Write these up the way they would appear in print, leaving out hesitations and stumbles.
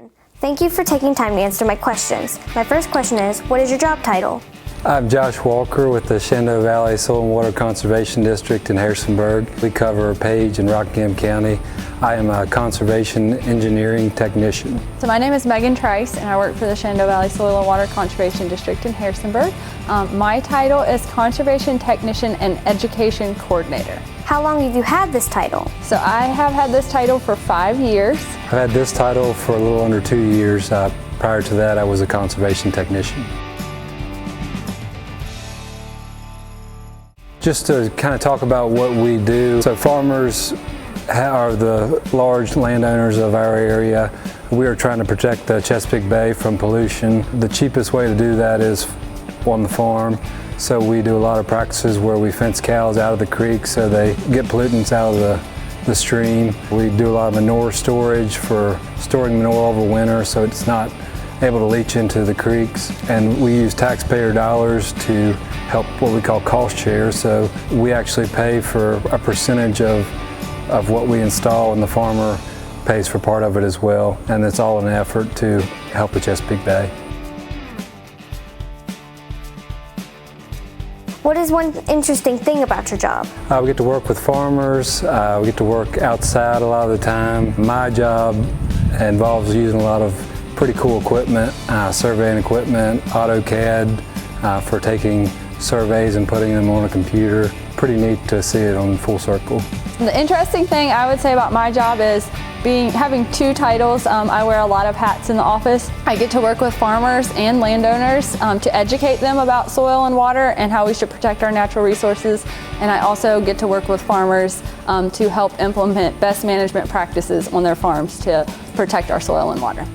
again. Thank you for taking time to answer my questions. My first question is, what is your job title? I'm Josh Walker with the Shenandoah Valley Soil and Water Conservation District in Harrisonburg. We cover Page and Rockingham County. I am a conservation engineering technician. So my name is Megan Trice and I work for the Shenandoah Valley Soil and Water Conservation District in Harrisonburg. My title is Conservation Technician and Education Coordinator. How long have you had this title? So I have had this title for 5 years. I've had this title for a little under 2 years. Prior to that, I was a conservation technician. Just to kind of talk about what we do. So farmers are the large landowners of our area. We are trying to protect the Chesapeake Bay from pollution. The cheapest way to do that is on the farm. So we do a lot of practices where we fence cows out of the creek so they get pollutants out of the stream. We do a lot of manure storage for storing manure over winter so it's not able to leach into the creeks. And we use taxpayer dollars to help what we call cost share. So we actually pay for a percentage of what we install and the farmer pays for part of it as well. And it's all in an effort to help the Chesapeake Bay. What is one interesting thing about your job? We get to work with farmers. We get to work outside a lot of the time. My job involves using a lot of pretty cool equipment, surveying equipment, AutoCAD for taking surveys and putting them on a computer. Pretty neat to see it on full circle. The interesting thing I would say about my job is having two titles. I wear a lot of hats in the office. I get to work with farmers and landowners to educate them about soil and water and how we should protect our natural resources. And I also get to work with farmers to help implement best management practices on their farms to protect our soil and water.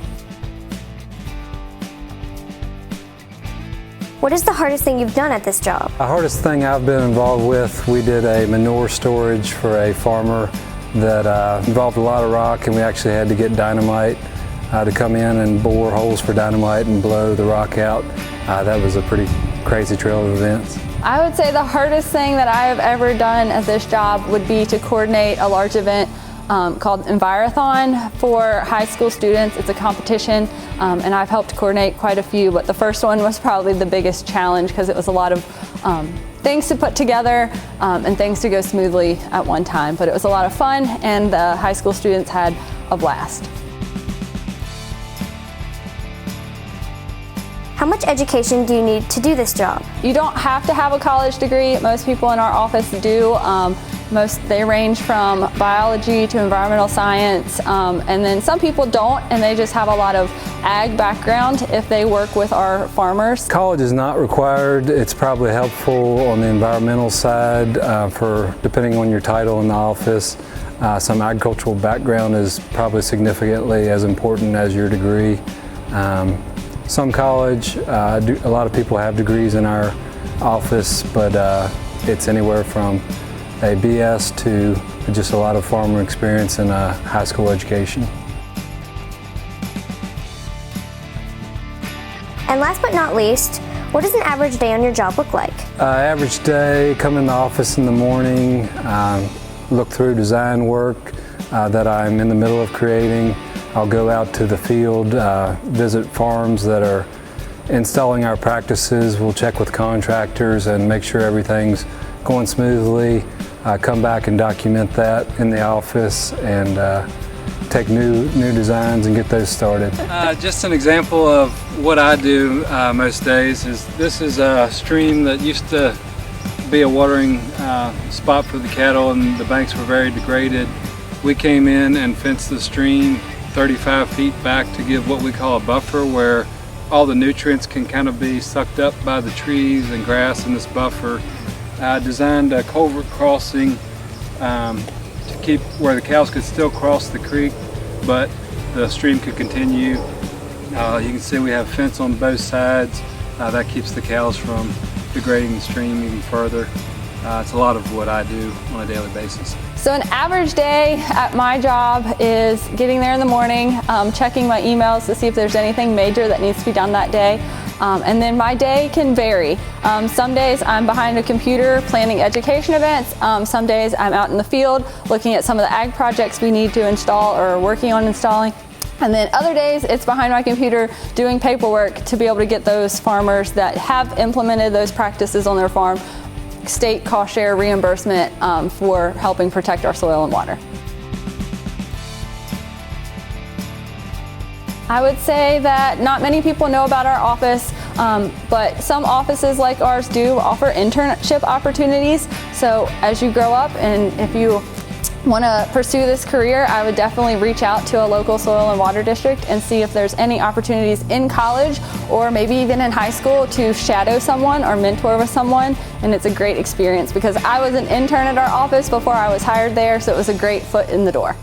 What is the hardest thing you've done at this job? The hardest thing I've been involved with, we did a manure storage for a farmer that involved a lot of rock, and we actually had to get dynamite to come in and bore holes for dynamite and blow the rock out. That was a pretty crazy trail of events. I would say the hardest thing that I have ever done at this job would be to coordinate a large event called Envirothon for high school students. It's a competition and I've helped coordinate quite a few, but the first one was probably the biggest challenge because it was a lot of things to put together and things to go smoothly at one time. But it was a lot of fun and the high school students had a blast. How much education do you need to do this job? You don't have to have a college degree. Most people in our office do. They range from biology to environmental science, and then some people don't, and they just have a lot of ag background if they work with our farmers. College is not required. It's probably helpful on the environmental side for depending on your title in the office. Some agricultural background is probably significantly as important as your degree. Some college, a lot of people have degrees in our office, but it's anywhere from a BS to just a lot of farmer experience and a high school education. And last but not least, what does an average day on your job look like? Average day, come in the office in the morning, look through design work that I'm in the middle of creating. I'll go out to the field, visit farms that are installing our practices. We'll check with contractors and make sure everything's going smoothly. Come back and document that in the office and take new designs and get those started. Just an example of what I do most days is this is a stream that used to be a watering spot for the cattle, and the banks were very degraded. We came in and fenced the stream 35 feet back to give what we call a buffer where all the nutrients can kind of be sucked up by the trees and grass in this buffer. I designed a culvert crossing to keep where the cows could still cross the creek, but the stream could continue. You can see we have fence on both sides. That keeps the cows from degrading the stream even further. It's a lot of what I do on a daily basis. So an average day at my job is getting there in the morning, checking my emails to see if there's anything major that needs to be done that day. And then my day can vary. Some days I'm behind a computer planning education events. Some days I'm out in the field looking at some of the ag projects we need to install or working on installing. And then other days, it's behind my computer doing paperwork to be able to get those farmers that have implemented those practices on their farm state cost share reimbursement for helping protect our soil and water. I would say that not many people know about our office, but some offices like ours do offer internship opportunities. So as you grow up and if you want to pursue this career, I would definitely reach out to a local soil and water district and see if there's any opportunities in college or maybe even in high school to shadow someone or mentor with someone. And it's a great experience because I was an intern at our office before I was hired there, so it was a great foot in the door.